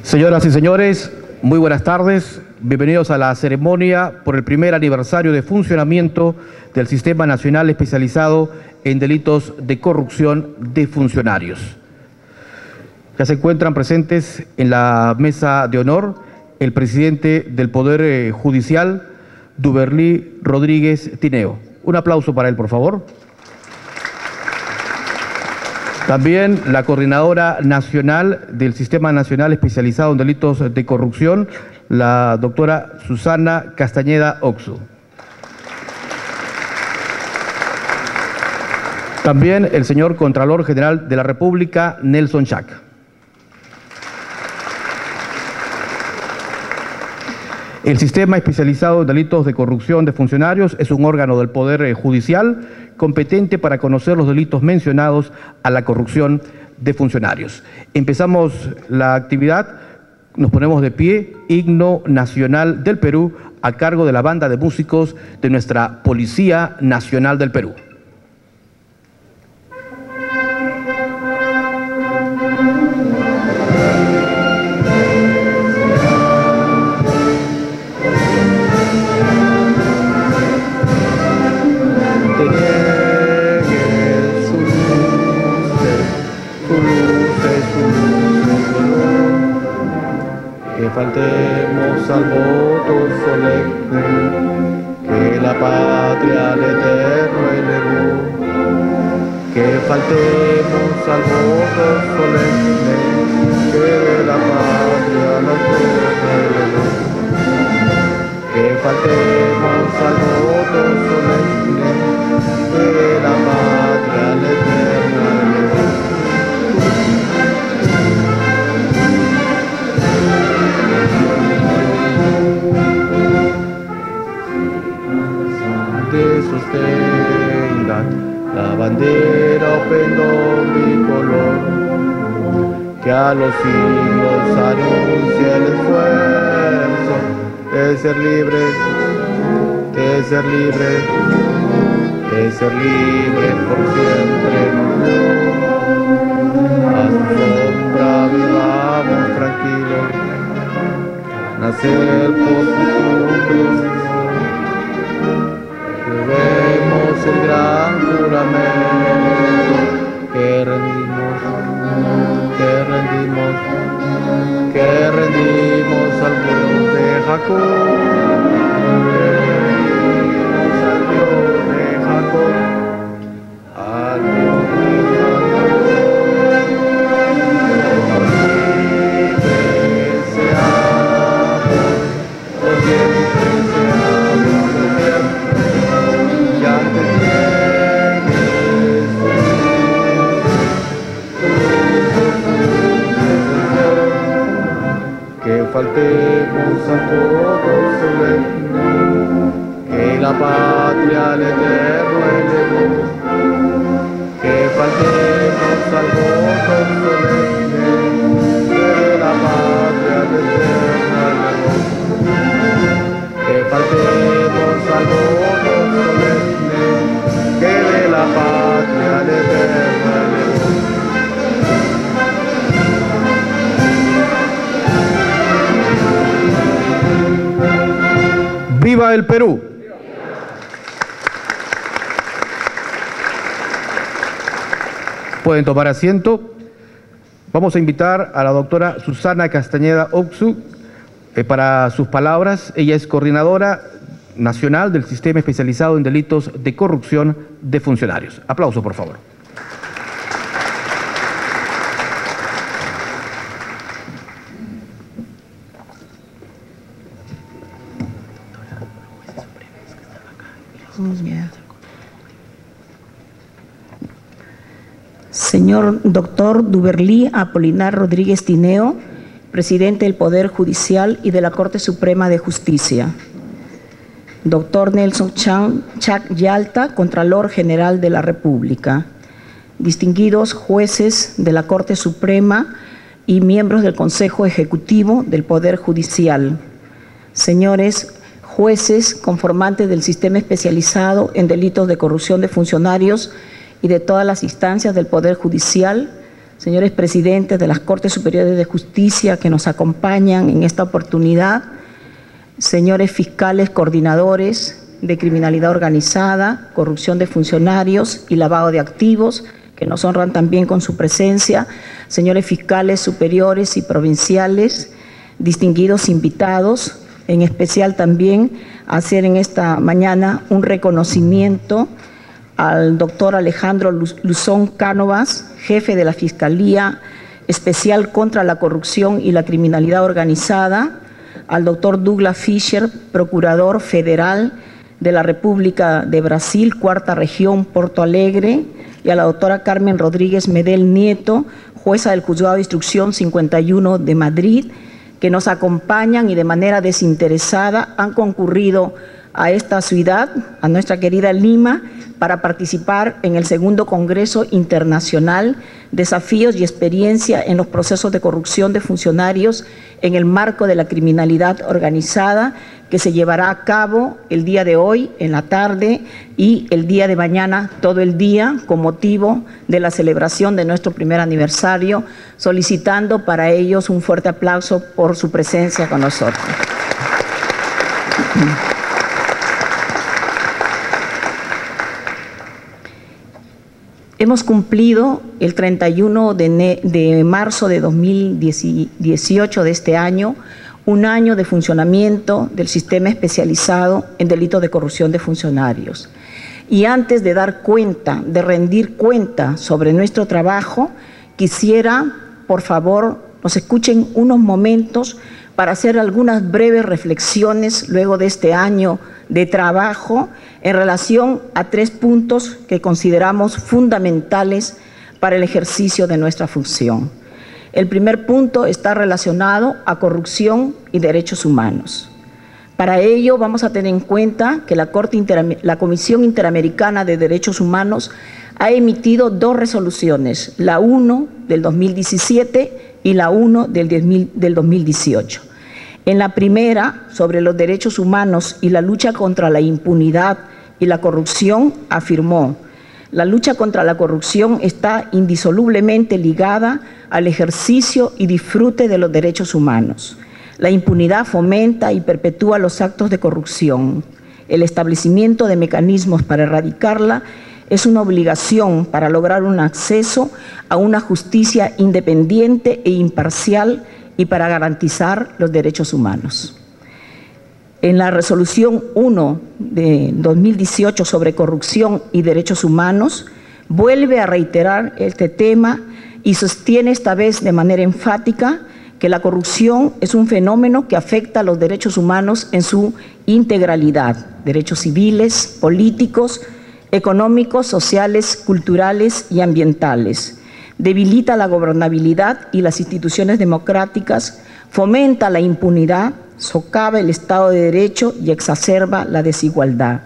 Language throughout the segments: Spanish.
Señoras y señores, muy buenas tardes. Bienvenidos a la ceremonia por el primer aniversario de funcionamiento del Sistema Nacional Especializado en Delitos de Corrupción de Funcionarios. Ya se encuentran presentes en la mesa de honor el presidente del Poder Judicial, Duberlí Rodríguez Tineo. Un aplauso para él, por favor. También la coordinadora nacional del Sistema Nacional Especializado en Delitos de Corrupción, la doctora Susana Castañeda Oxu. También el señor Contralor General de la República, Nelson Chac. El Sistema Especializado en Delitos de Corrupción de Funcionarios es un órgano del Poder Judicial competente para conocer los delitos mencionados a la corrupción de funcionarios. Empezamos la actividad, nos ponemos de pie, Himno Nacional del Perú, a cargo de la banda de músicos de nuestra Policía Nacional del Perú. Faltemos al voto solemne que la patria al Eterno elevó. Que faltemos al voto solemne que la patria al Eterno elevó. Que faltemos al voto solemne que la patria al Eterno elevó. Sostengan la bandera o pendón bicolor que a los siglos anuncia el esfuerzo de ser libre, de ser libre, de ser libre por siempre. A su sombra vivamos tranquilos, nacer por costumbres. Vemos el gran juramento que rendimos al pueblo de Jacob, al Dios de Jacob, al Dios de Jacob. Siempre seamos, por siempre seamos, por siempre. Que faltemos a todos solemne, que la patria al Eterno elevó. Que faltemos al voto solemne, que la patria al Eterno elevó. Que faltemos al voto solemne, que de la patria al Eterno elevó. ¡Viva el Perú! Pueden tomar asiento. Vamos a invitar a la doctora Susana Castañeda Oxu para sus palabras. Ella es coordinadora nacional del Sistema Especializado en Delitos de Corrupción de Funcionarios. Aplauso, por favor. Señor doctor Duberlí Apolinar Rodríguez Tineo, presidente del Poder Judicial y de la Corte Suprema de Justicia. Doctor Nelson Chac Yalta, Contralor General de la República. Distinguidos jueces de la Corte Suprema y miembros del Consejo Ejecutivo del Poder Judicial. Señores jueces conformantes del Sistema Especializado en Delitos de Corrupción de Funcionarios y de todas las instancias del Poder Judicial, señores presidentes de las Cortes Superiores de Justicia que nos acompañan en esta oportunidad, señores fiscales coordinadores de criminalidad organizada, corrupción de funcionarios y lavado de activos, que nos honran también con su presencia, señores fiscales superiores y provinciales, distinguidos invitados, en especial también hacer en esta mañana un reconocimiento al doctor Alejandro Luzón Cánovas, jefe de la Fiscalía Especial contra la Corrupción y la Criminalidad Organizada, al doctor Douglas Fischer, procurador federal de la República de Brasil, Cuarta Región, Porto Alegre, y a la doctora Carmen Rodríguez Medel Nieto, jueza del Juzgado de Instrucción 51 de Madrid, que nos acompañan y de manera desinteresada han concurrido a esta ciudad, a nuestra querida Lima, para participar en el segundo Congreso Internacional Desafíos y Experiencia en los Procesos de Corrupción de Funcionarios en el marco de la criminalidad organizada, que se llevará a cabo el día de hoy en la tarde y el día de mañana todo el día con motivo de la celebración de nuestro primer aniversario, solicitando para ellos un fuerte aplauso por su presencia con nosotros. Hemos cumplido el 31 de marzo de 2018 de este año, un año de funcionamiento del sistema especializado en delitos de corrupción de funcionarios. Y antes de dar cuenta, de rendir cuenta sobre nuestro trabajo, quisiera, por favor, nos escuchen unos momentos para hacer algunas breves reflexiones luego de este año de trabajo en relación a 3 puntos que consideramos fundamentales para el ejercicio de nuestra función. El primer punto está relacionado a corrupción y derechos humanos. Para ello vamos a tener en cuenta que la Comisión Interamericana de Derechos Humanos ha emitido 2 resoluciones, la 1 del 2017 y la 1 del 2018. En la primera, sobre los derechos humanos y la lucha contra la impunidad y la corrupción, afirmó: la lucha contra la corrupción está indisolublemente ligada al ejercicio y disfrute de los derechos humanos. La impunidad fomenta y perpetúa los actos de corrupción. El establecimiento de mecanismos para erradicarla es una obligación para lograr un acceso a una justicia independiente e imparcial y para garantizar los derechos humanos. En la resolución 1 de 2018 sobre corrupción y derechos humanos, vuelve a reiterar este tema y sostiene esta vez de manera enfática que la corrupción es un fenómeno que afecta a los derechos humanos en su integralidad, derechos civiles, políticos, económicos, sociales, culturales y ambientales. Debilita la gobernabilidad y las instituciones democráticas, fomenta la impunidad, socava el Estado de Derecho y exacerba la desigualdad.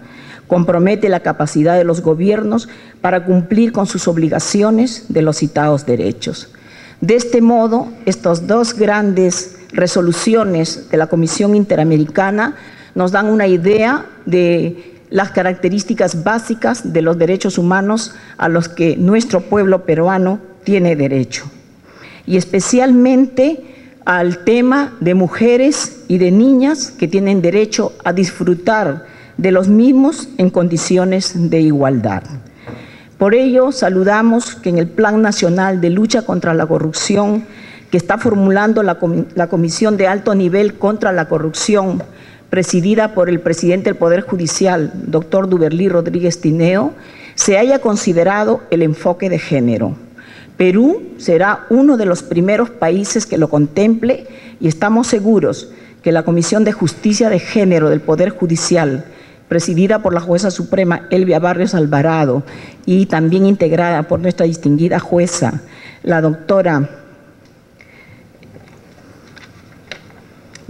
Compromete la capacidad de los gobiernos para cumplir con sus obligaciones de los citados derechos. De este modo, estas 2 grandes resoluciones de la Comisión Interamericana nos dan una idea de las características básicas de los derechos humanos a los que nuestro pueblo peruano tiene derecho, y especialmente al tema de mujeres y de niñas que tienen derecho a disfrutar de los mismos en condiciones de igualdad. Por ello, saludamos que en el Plan Nacional de Lucha contra la Corrupción que está formulando la Comisión de Alto Nivel contra la Corrupción, presidida por el presidente del Poder Judicial, doctor Duberlí Rodríguez Tineo, se haya considerado el enfoque de género. Perú será uno de los primeros países que lo contemple y estamos seguros que la Comisión de Justicia de Género del Poder Judicial, presidida por la jueza suprema Elvia Barrios Alvarado y también integrada por nuestra distinguida jueza, la doctora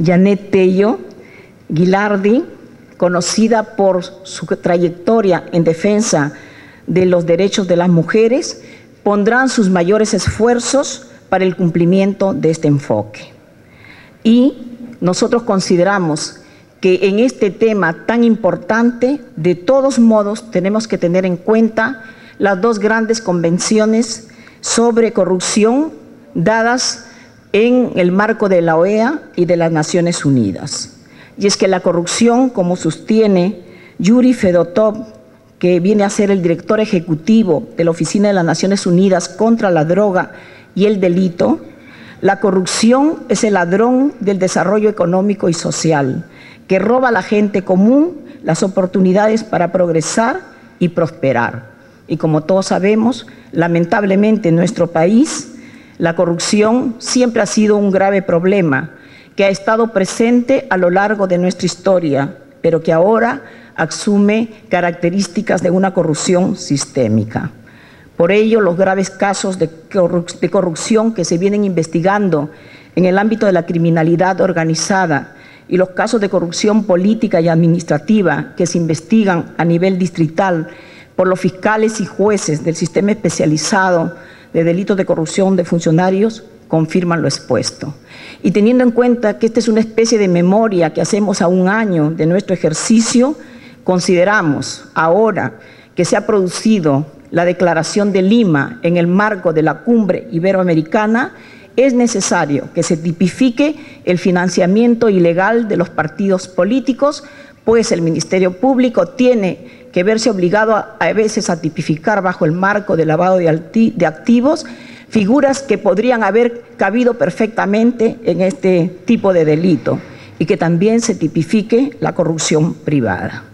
Janet Tello Guilardi, conocida por su trayectoria en defensa de los derechos de las mujeres, pondrán sus mayores esfuerzos para el cumplimiento de este enfoque. Y nosotros consideramos que en este tema tan importante, de todos modos, tenemos que tener en cuenta las 2 grandes convenciones sobre corrupción dadas en el marco de la OEA y de las Naciones Unidas. Y es que la corrupción, como sostiene Yuri Fedotov, que viene a ser el director ejecutivo de la Oficina de las Naciones Unidas contra la Droga y el Delito, la corrupción es el ladrón del desarrollo económico y social, que roba a la gente común las oportunidades para progresar y prosperar. Y como todos sabemos, lamentablemente en nuestro país, la corrupción siempre ha sido un grave problema que ha estado presente a lo largo de nuestra historia, pero que ahora asume características de una corrupción sistémica. Por ello, los graves casos de corrupción que se vienen investigando en el ámbito de la criminalidad organizada y los casos de corrupción política y administrativa que se investigan a nivel distrital por los fiscales y jueces del sistema especializado de delitos de corrupción de funcionarios confirman lo expuesto. Y teniendo en cuenta que esta es una especie de memoria que hacemos a un año de nuestro ejercicio, consideramos ahora que se ha producido la Declaración de Lima en el marco de la Cumbre Iberoamericana, es necesario que se tipifique el financiamiento ilegal de los partidos políticos, pues el Ministerio Público tiene que verse obligado a veces a tipificar bajo el marco de lavado de activos figuras que podrían haber cabido perfectamente en este tipo de delito y que también se tipifique la corrupción privada.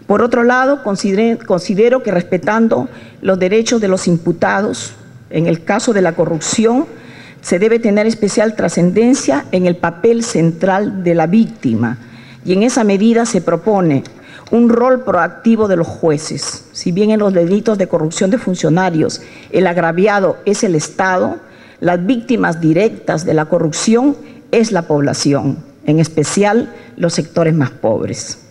Por otro lado, considero que respetando los derechos de los imputados, en el caso de la corrupción, se debe tener especial trascendencia en el papel central de la víctima y en esa medida se propone un rol proactivo de los jueces. Si bien en los delitos de corrupción de funcionarios el agraviado es el Estado, las víctimas directas de la corrupción es la población, en especial los sectores más pobres.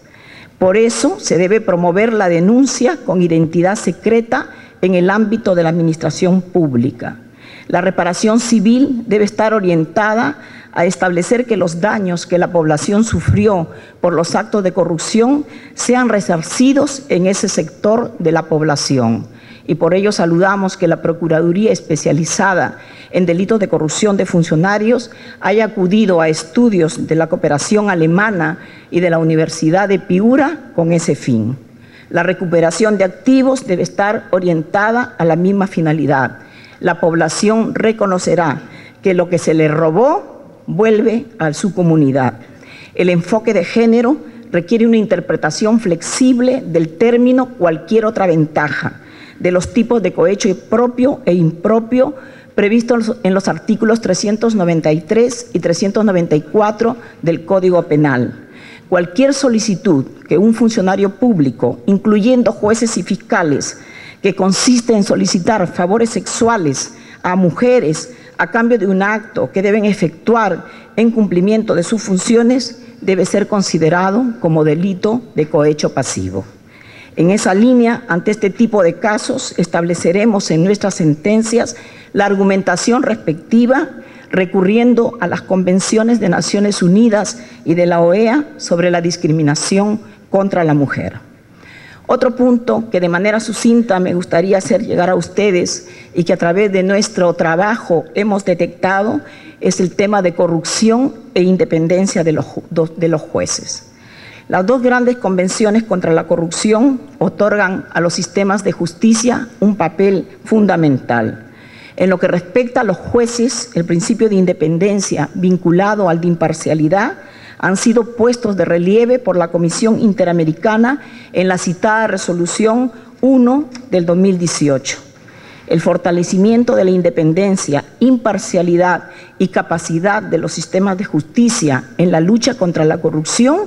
Por eso se debe promover la denuncia con identidad secreta en el ámbito de la administración pública. La reparación civil debe estar orientada a establecer que los daños que la población sufrió por los actos de corrupción sean resarcidos en ese sector de la población. Y por ello saludamos que la Procuraduría especializada en delitos de corrupción de funcionarios haya acudido a estudios de la cooperación alemana y de la Universidad de Piura con ese fin. La recuperación de activos debe estar orientada a la misma finalidad. La población reconocerá que lo que se le robó vuelve a su comunidad. El enfoque de género requiere una interpretación flexible del término cualquier otra ventaja, de los tipos de cohecho propio e impropio previstos en los artículos 393 y 394 del Código Penal. Cualquier solicitud que un funcionario público, incluyendo jueces y fiscales, que consiste en solicitar favores sexuales a mujeres a cambio de un acto que deben efectuar en cumplimiento de sus funciones, debe ser considerado como delito de cohecho pasivo. En esa línea, ante este tipo de casos, estableceremos en nuestras sentencias la argumentación respectiva, recurriendo a las convenciones de Naciones Unidas y de la OEA sobre la discriminación contra la mujer. Otro punto que de manera sucinta me gustaría hacer llegar a ustedes y que a través de nuestro trabajo hemos detectado es el tema de corrupción e independencia de los jueces. Las dos grandes convenciones contra la corrupción otorgan a los sistemas de justicia un papel fundamental. En lo que respecta a los jueces, el principio de independencia vinculado al de imparcialidad han sido puestos de relieve por la Comisión Interamericana en la citada Resolución 1 del 2018. El fortalecimiento de la independencia, imparcialidad y capacidad de los sistemas de justicia en la lucha contra la corrupción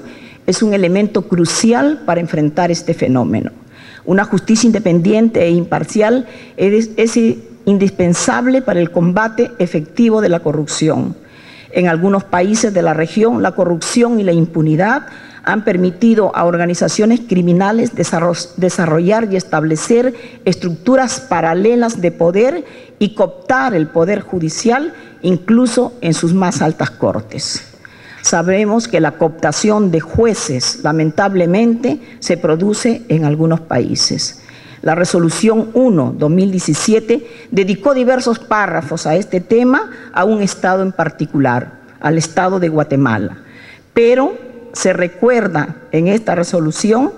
es un elemento crucial para enfrentar este fenómeno. Una justicia independiente e imparcial es indispensable para el combate efectivo de la corrupción. En algunos países de la región, la corrupción y la impunidad han permitido a organizaciones criminales desarrollar y establecer estructuras paralelas de poder y cooptar el poder judicial, incluso en sus más altas cortes. Sabemos que la cooptación de jueces, lamentablemente, se produce en algunos países. La Resolución 1/2017 dedicó diversos párrafos a este tema, a un estado en particular, al estado de Guatemala. Pero se recuerda en esta resolución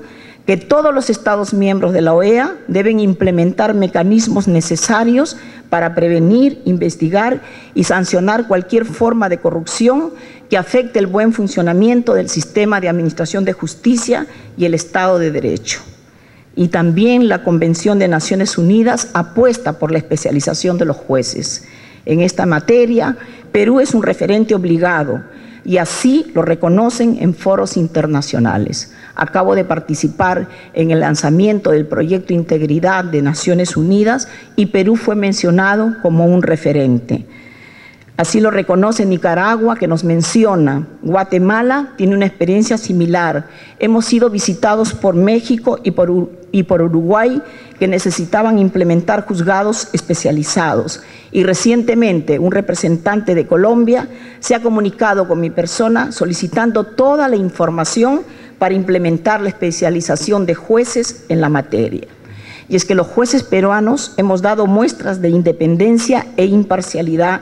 que todos los Estados miembros de la OEA deben implementar mecanismos necesarios para prevenir, investigar y sancionar cualquier forma de corrupción que afecte el buen funcionamiento del sistema de administración de justicia y el Estado de Derecho. Y también la Convención de Naciones Unidas apuesta por la especialización de los jueces. En esta materia, Perú es un referente obligado y así lo reconocen en foros internacionales. Acabo de participar en el lanzamiento del proyecto Integridad de Naciones Unidas y Perú fue mencionado como un referente. Así lo reconoce Nicaragua, que nos menciona. Guatemala tiene una experiencia similar. Hemos sido visitados por México y por Uruguay, que necesitaban implementar juzgados especializados. Y recientemente un representante de Colombia se ha comunicado con mi persona solicitando toda la información para implementar la especialización de jueces en la materia. Y es que los jueces peruanos hemos dado muestras de independencia e imparcialidad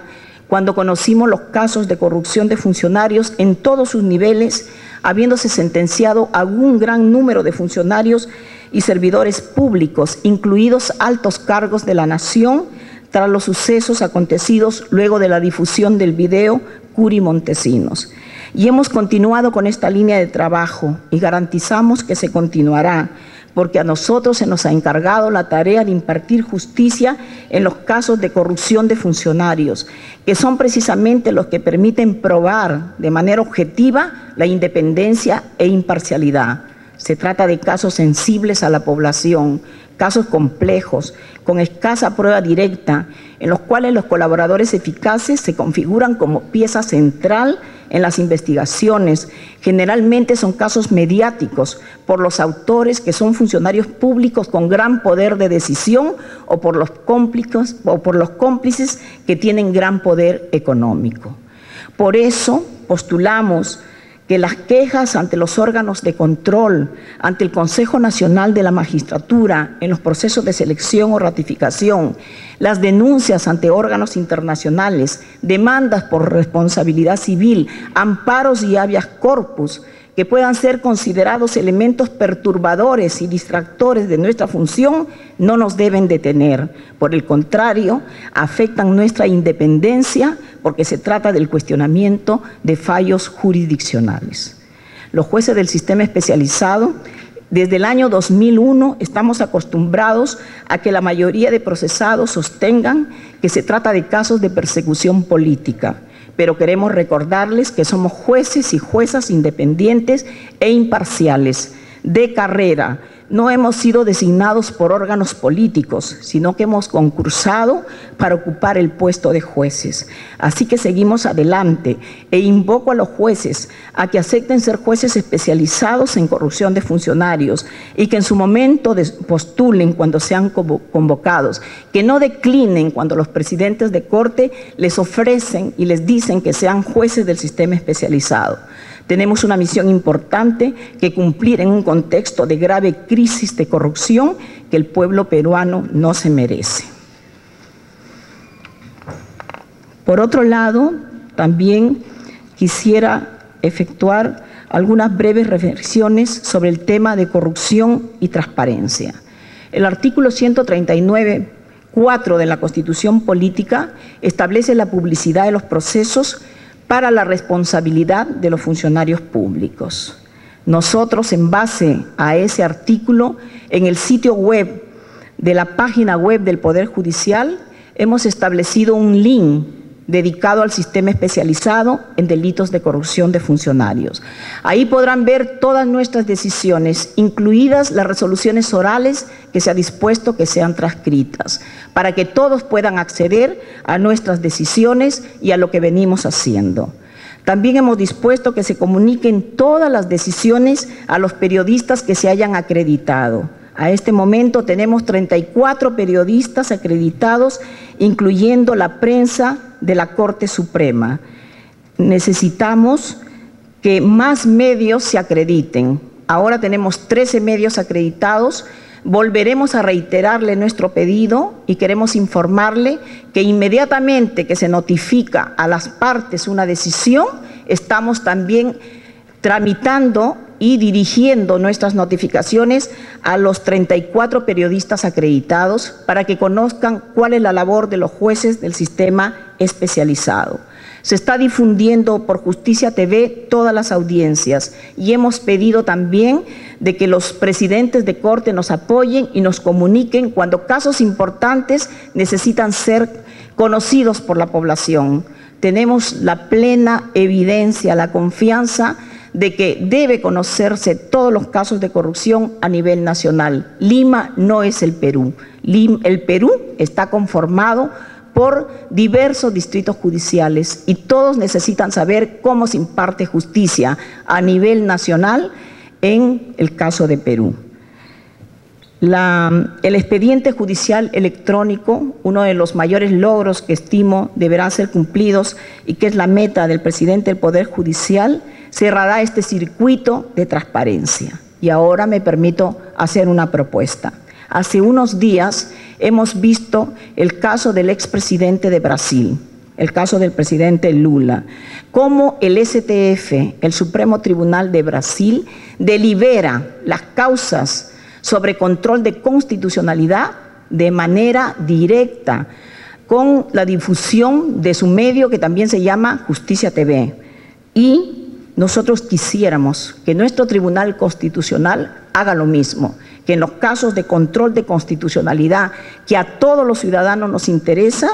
cuando conocimos los casos de corrupción de funcionarios en todos sus niveles, habiéndose sentenciado a un gran número de funcionarios y servidores públicos, incluidos altos cargos de la nación, tras los sucesos acontecidos luego de la difusión del video Curi Montesinos. Y hemos continuado con esta línea de trabajo y garantizamos que se continuará, porque a nosotros se nos ha encargado la tarea de impartir justicia en los casos de corrupción de funcionarios, que son precisamente los que permiten probar de manera objetiva la independencia e imparcialidad. Se trata de casos sensibles a la población, casos complejos, con escasa prueba directa, en los cuales los colaboradores eficaces se configuran como pieza central en las investigaciones. Generalmente son casos mediáticos por los autores, que son funcionarios públicos con gran poder de decisión, o por los cómplices que tienen gran poder económico. Por eso postulamos que las quejas ante los órganos de control, ante el Consejo Nacional de la Magistratura en los procesos de selección o ratificación, las denuncias ante órganos internacionales, demandas por responsabilidad civil, amparos y habeas corpus, que puedan ser considerados elementos perturbadores y distractores de nuestra función, no nos deben detener. Por el contrario, afectan nuestra independencia, porque se trata del cuestionamiento de fallos jurisdiccionales. Los jueces del sistema especializado, desde el año 2001 estamos acostumbrados a que la mayoría de procesados sostengan que se trata de casos de persecución política, pero queremos recordarles que somos jueces y juezas independientes e imparciales, de carrera. No hemos sido designados por órganos políticos, sino que hemos concursado para ocupar el puesto de jueces. Así que seguimos adelante e invoco a los jueces a que acepten ser jueces especializados en corrupción de funcionarios y que en su momento postulen cuando sean convocados, que no declinen cuando los presidentes de corte les ofrecen y les dicen que sean jueces del sistema especializado. Tenemos una misión importante que cumplir en un contexto de grave crisis de corrupción que el pueblo peruano no se merece. Por otro lado, también quisiera efectuar algunas breves reflexiones sobre el tema de corrupción y transparencia. El artículo 139.4 de la Constitución Política establece la publicidad de los procesos para la responsabilidad de los funcionarios públicos. Nosotros, en base a ese artículo, en el sitio web de la página web del Poder Judicial, hemos establecido un link dedicado al sistema especializado en delitos de corrupción de funcionarios. Ahí podrán ver todas nuestras decisiones, incluidas las resoluciones orales que se ha dispuesto que sean transcritas, para que todos puedan acceder a nuestras decisiones y a lo que venimos haciendo. También hemos dispuesto que se comuniquen todas las decisiones a los periodistas que se hayan acreditado. A este momento tenemos 34 periodistas acreditados, incluyendo la prensa de la Corte Suprema. Necesitamos que más medios se acrediten. Ahora tenemos 13 medios acreditados, volveremos a reiterarle nuestro pedido y queremos informarle que inmediatamente que se notifica a las partes una decisión, estamos también tramitando y dirigiendo nuestras notificaciones a los 34 periodistas acreditados para que conozcan cuál es la labor de los jueces del sistema especializado. Se está difundiendo por Justicia TV todas las audiencias y hemos pedido también de que los presidentes de corte nos apoyen y nos comuniquen cuando casos importantes necesitan ser conocidos por la población. Tenemos la plena evidencia, la confianza de que debe conocerse todos los casos de corrupción a nivel nacional. Lima no es el Perú. El Perú está conformado por diversos distritos judiciales y todos necesitan saber cómo se imparte justicia a nivel nacional en el caso de Perú. El expediente judicial electrónico, uno de los mayores logros que estimo deberán ser cumplidos y que es la meta del presidente del Poder Judicial, cerrará este circuito de transparencia. Y ahora me permito hacer una propuesta. Hace unos días hemos visto el caso del expresidente de Brasil, el caso del presidente Lula, cómo el STF, el Supremo Tribunal de Brasil, delibera las causas sobre control de constitucionalidad de manera directa, con la difusión de su medio que también se llama Justicia TV. Y nosotros quisiéramos que nuestro Tribunal Constitucional haga lo mismo, que en los casos de control de constitucionalidad que a todos los ciudadanos nos interesa,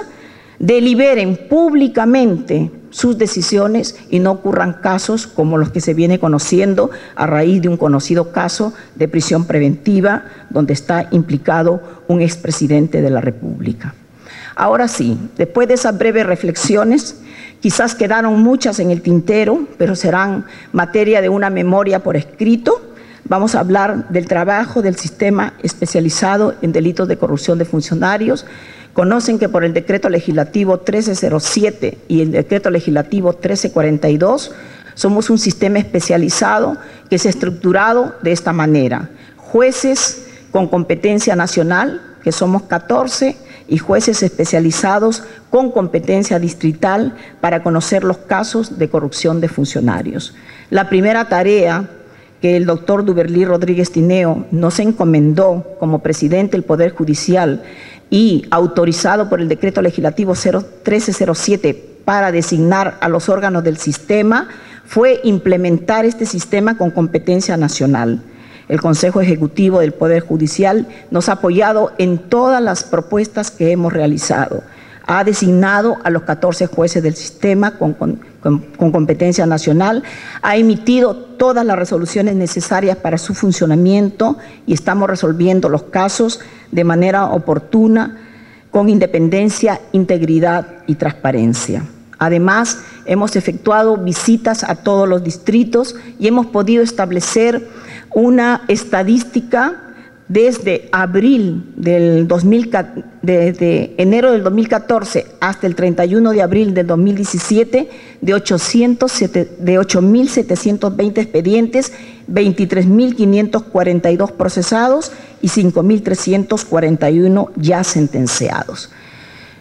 deliberen públicamente sus decisiones y no ocurran casos como los que se viene conociendo a raíz de un conocido caso de prisión preventiva donde está implicado un expresidente de la República. Ahora sí, después de esas breves reflexiones, quizás quedaron muchas en el tintero, pero serán materia de una memoria por escrito. Vamos a hablar del trabajo del sistema especializado en delitos de corrupción de funcionarios. Conocen que por el decreto legislativo 1307 y el decreto legislativo 1342 somos un sistema especializado que es estructurado de esta manera. Jueces con competencia nacional, que somos 14, y jueces especializados con competencia distrital para conocer los casos de corrupción de funcionarios. La primera tarea que el doctor Duberlí Rodríguez Tineo nos encomendó como presidente del Poder Judicial y autorizado por el decreto legislativo 1307 para designar a los órganos del sistema fue implementar este sistema con competencia nacional. El Consejo Ejecutivo del Poder Judicial nos ha apoyado en todas las propuestas que hemos realizado. Ha designado a los 14 jueces del sistema con competencia nacional, ha emitido todas las resoluciones necesarias para su funcionamiento y estamos resolviendo los casos de manera oportuna, con independencia, integridad y transparencia. Además, hemos efectuado visitas a todos los distritos y hemos podido establecer una estadística desde enero del 2014 hasta el 31 de abril del 2017 de 8.720 expedientes, 23.542 procesados y 5.341 ya sentenciados.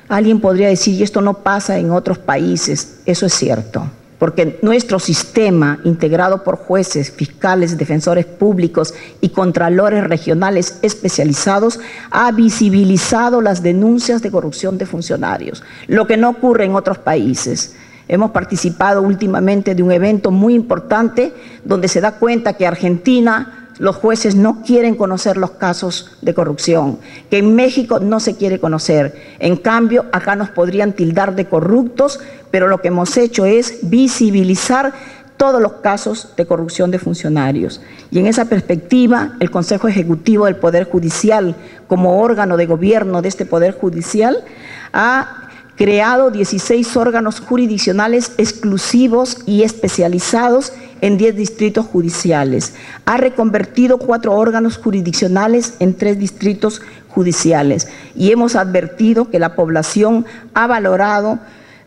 Alguien podría decir, y esto no pasa en otros países. Eso es cierto, porque nuestro sistema, integrado por jueces, fiscales, defensores públicos y contralores regionales especializados, ha visibilizado las denuncias de corrupción de funcionarios, lo que no ocurre en otros países. Hemos participado últimamente de un evento muy importante donde se da cuenta que Argentina, los jueces no quieren conocer los casos de corrupción, que en México no se quiere conocer. En cambio, acá nos podrían tildar de corruptos, pero lo que hemos hecho es visibilizar todos los casos de corrupción de funcionarios. Y en esa perspectiva, el Consejo Ejecutivo del Poder Judicial, como órgano de gobierno de este Poder Judicial, ha creado 16 órganos jurisdiccionales exclusivos y especializados en 10 distritos judiciales. Ha reconvertido 4 órganos jurisdiccionales en 3 distritos judiciales. Y hemos advertido que la población ha valorado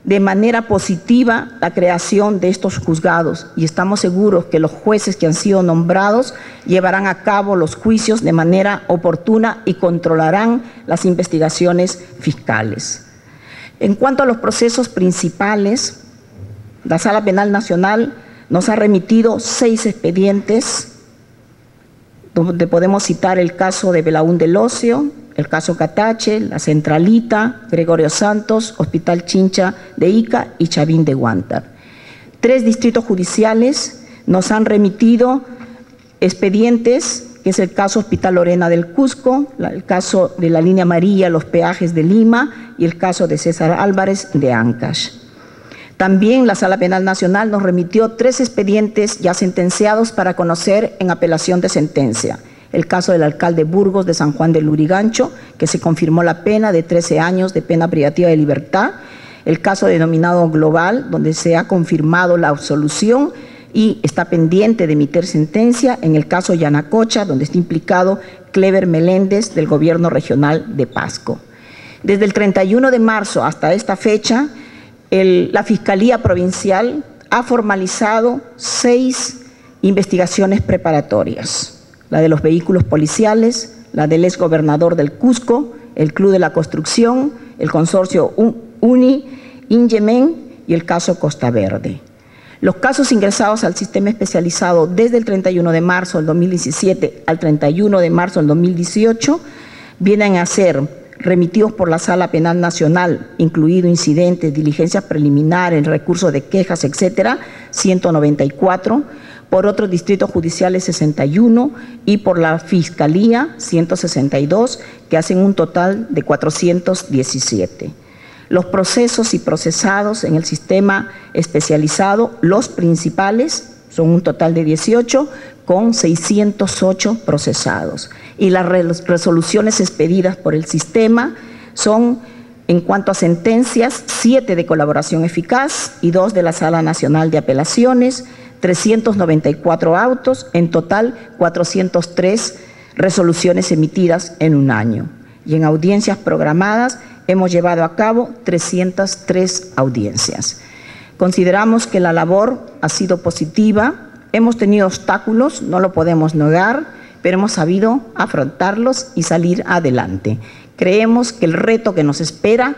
de manera positiva la creación de estos juzgados y estamos seguros que los jueces que han sido nombrados llevarán a cabo los juicios de manera oportuna y controlarán las investigaciones fiscales. En cuanto a los procesos principales, la Sala Penal Nacional nos ha remitido 6 expedientes, donde podemos citar el caso de Belaún del Ocio, el caso Catache, La Centralita, Gregorio Santos, Hospital Chincha de Ica y Chavín de Huántar. 3 distritos judiciales nos han remitido expedientes, que es el caso Hospital Lorena del Cusco, el caso de la línea amarilla, los peajes de Lima y el caso de César Álvarez de Ancash. También la Sala Penal Nacional nos remitió 3 expedientes ya sentenciados para conocer en apelación de sentencia. El caso del alcalde Burgos de San Juan del Lurigancho, que se confirmó la pena de 13 años de pena privativa de libertad. El caso denominado Global, donde se ha confirmado la absolución y está pendiente de emitir sentencia. En el caso Yanacocha, donde está implicado Clever Meléndez del Gobierno Regional de Pasco. Desde el 31 de marzo hasta esta fecha, la Fiscalía Provincial ha formalizado 6 investigaciones preparatorias. La de los vehículos policiales, la del exgobernador del Cusco, el Club de la Construcción, el consorcio UNI, Ingemen y el caso Costa Verde. Los casos ingresados al sistema especializado desde el 31 de marzo del 2017 al 31 de marzo del 2018 vienen a ser remitidos por la Sala Penal Nacional, incluido incidentes, diligencias preliminares, recursos de quejas, etcétera, 194, por otros distritos judiciales 61 y por la Fiscalía 162, que hacen un total de 417. Los procesos y procesados en el sistema especializado, los principales, son un total de 18, con 608 procesados. Y las resoluciones expedidas por el sistema son, en cuanto a sentencias, 7 de colaboración eficaz y 2 de la Sala Nacional de Apelaciones, 394 autos, en total 403 resoluciones emitidas en un año. Y en audiencias programadas hemos llevado a cabo 303 audiencias. Consideramos que la labor ha sido positiva, hemos tenido obstáculos, no lo podemos negar, pero hemos sabido afrontarlos y salir adelante. Creemos que el reto que nos espera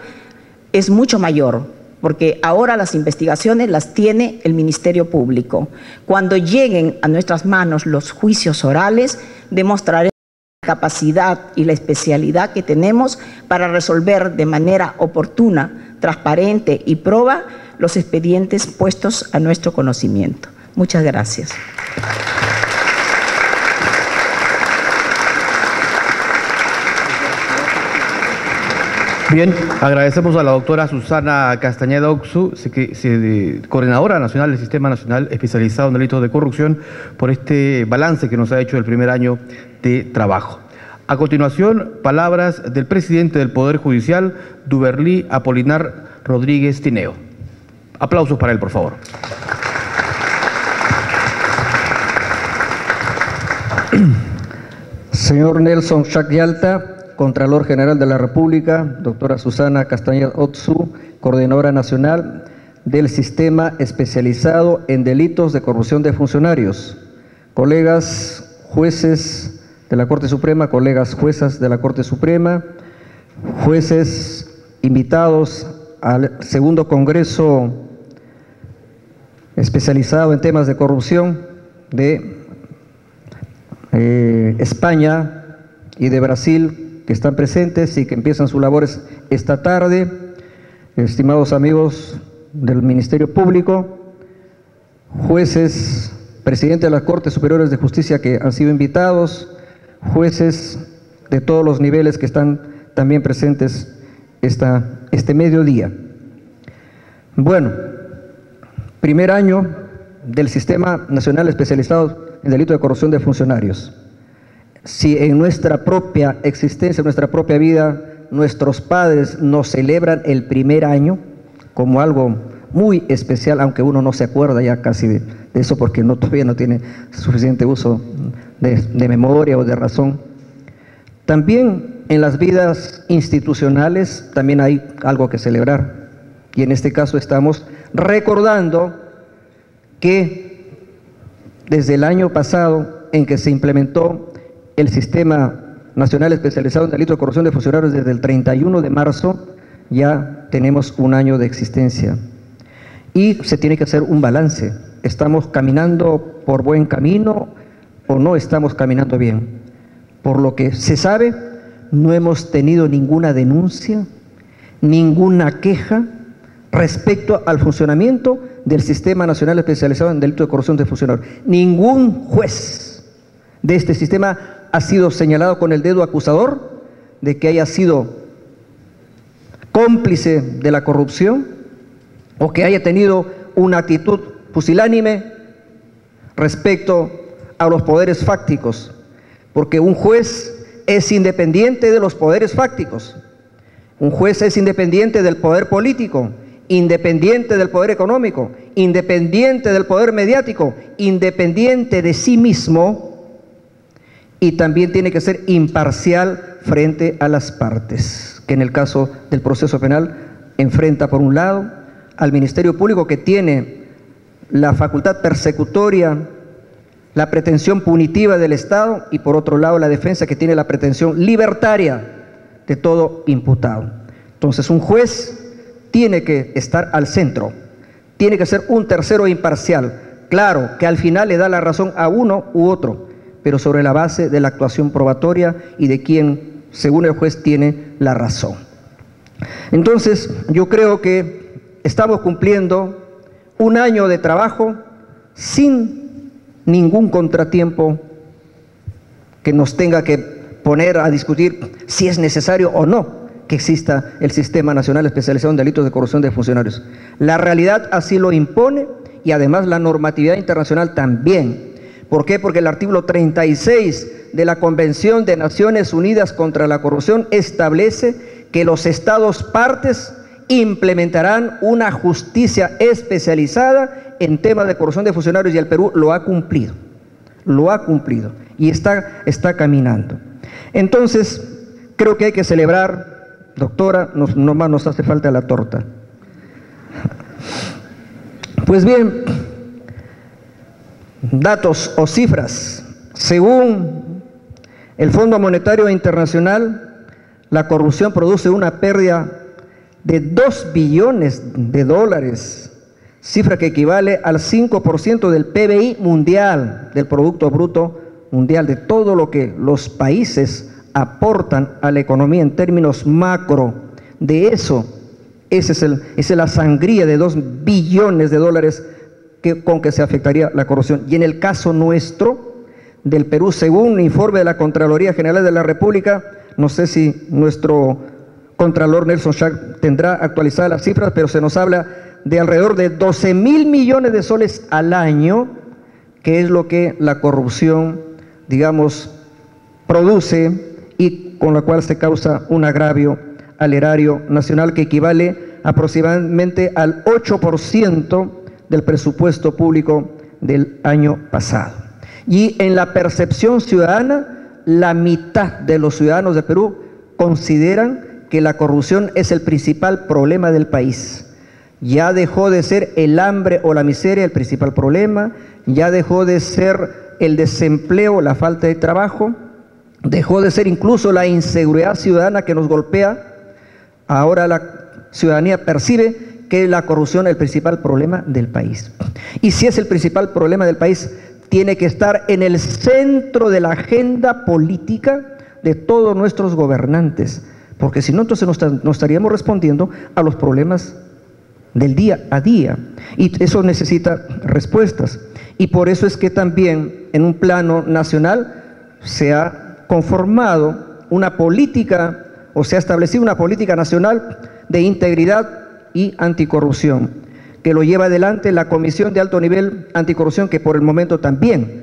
es mucho mayor, porque ahora las investigaciones las tiene el Ministerio Público. Cuando lleguen a nuestras manos los juicios orales, demostraremos la capacidad y la especialidad que tenemos para resolver de manera oportuna, transparente y proba los expedientes puestos a nuestro conocimiento. Muchas gracias. Bien, agradecemos a la doctora Susana Castañeda Oxu, coordinadora nacional del Sistema Nacional Especializado en Delitos de Corrupción, por este balance que nos ha hecho del primer año de trabajo. A continuación, palabras del presidente del Poder Judicial, Duberlí Apolinar Rodríguez Tineo. Aplausos para él, por favor. Señor Nelson Chac Yalta, Contralor General de la República, doctora Susana Castañeda Oxu, Coordinadora Nacional del Sistema Especializado en Delitos de Corrupción de Funcionarios, colegas jueces de la Corte Suprema, colegas juezas de la Corte Suprema, jueces invitados al segundo Congreso especializado en temas de corrupción de España y de Brasil, que están presentes y que empiezan sus labores esta tarde, estimados amigos del Ministerio Público, jueces, presidentes de las Cortes Superiores de Justicia que han sido invitados, jueces de todos los niveles que están también presentes este mediodía. Bueno, primer año del Sistema Nacional Especializado en Delito de Corrupción de Funcionarios. Si en nuestra propia existencia, en nuestra propia vida, nuestros padres nos celebran el primer año como algo muy especial, aunque uno no se acuerda ya casi de eso porque todavía no tiene suficiente uso de memoria o de razón. También en las vidas institucionales también hay algo que celebrar. Y en este caso estamos recordando que desde el año pasado, en que se implementó el Sistema Nacional Especializado en Delitos de Corrupción de Funcionarios, desde el 31 de marzo, ya tenemos un año de existencia. Y se tiene que hacer un balance. ¿Estamos caminando por buen camino o no estamos caminando bien? Por lo que se sabe, no hemos tenido ninguna denuncia, ninguna queja respecto al funcionamiento del Sistema Nacional Especializado en Delitos de Corrupción de Funcionarios. Ningún juez de este sistema ha sido señalado con el dedo acusador de que haya sido cómplice de la corrupción o que haya tenido una actitud pusilánime respecto a los poderes fácticos, porque un juez es independiente de los poderes fácticos, un juez es independiente del poder político, independiente del poder económico, independiente del poder mediático, independiente de sí mismo, y también tiene que ser imparcial frente a las partes, que en el caso del proceso penal enfrenta por un lado al Ministerio Público, que tiene la facultad persecutoria, la pretensión punitiva del Estado, y por otro lado la defensa, que tiene la pretensión libertaria de todo imputado. Entonces un juez tiene que estar al centro, tiene que ser un tercero imparcial, claro que al final le da la razón a uno u otro, pero sobre la base de la actuación probatoria y de quien, según el juez, tiene la razón. Entonces, yo creo que estamos cumpliendo un año de trabajo sin ningún contratiempo que nos tenga que poner a discutir si es necesario o no que exista el Sistema Nacional Especializado en Delitos de Corrupción de Funcionarios. La realidad así lo impone y además la normatividad internacional también. ¿Por qué? Porque el artículo 36 de la Convención de Naciones Unidas contra la Corrupción establece que los estados partes implementarán una justicia especializada en temas de corrupción de funcionarios, y el Perú lo ha cumplido y está caminando. Entonces, creo que hay que celebrar, doctora, no más nos hace falta la torta. Pues bien, datos o cifras. Según el Fondo Monetario Internacional, la corrupción produce una pérdida de 2 billones de dólares, cifra que equivale al 5% del PBI mundial, del Producto Bruto Mundial, de todo lo que los países aportan a la economía en términos macro. De eso, esa es la sangría de 2 billones de dólares con que se afectaría la corrupción. Y en el caso nuestro, del Perú, según un informe de la Contraloría General de la República, no sé si nuestro Contralor Nelson Chac tendrá actualizadas las cifras, pero se nos habla de alrededor de 12.000 millones de soles al año, que es lo que la corrupción, digamos, produce y con la cual se causa un agravio al erario nacional que equivale aproximadamente al 8% del presupuesto público del año pasado. Y en la percepción ciudadana, la mitad de los ciudadanos de Perú consideran que la corrupción es el principal problema del país. Ya dejó de ser el hambre o la miseria el principal problema, ya dejó de ser el desempleo, la falta de trabajo, dejó de ser incluso la inseguridad ciudadana que nos golpea. Ahora la ciudadanía percibe que la corrupción es el principal problema del país. Y si es el principal problema del país, tiene que estar en el centro de la agenda política de todos nuestros gobernantes, porque si no, entonces no estaríamos respondiendo a los problemas del día a día, y eso necesita respuestas. Y por eso es que también en un plano nacional se ha conformado una política, o se ha establecido una política nacional de integridad y anticorrupción, que lo lleva adelante la Comisión de Alto Nivel Anticorrupción, que por el momento también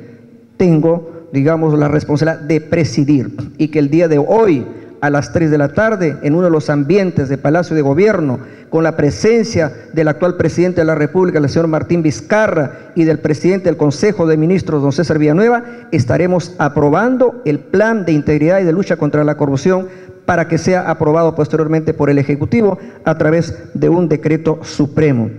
tengo, digamos, la responsabilidad de presidir, y que el día de hoy a las 3 de la tarde, en uno de los ambientes de Palacio de Gobierno, con la presencia del actual presidente de la República, el señor Martín Vizcarra, y del presidente del Consejo de Ministros, don César Villanueva, estaremos aprobando el plan de integridad y de lucha contra la corrupción para que sea aprobado posteriormente por el Ejecutivo a través de un decreto supremo.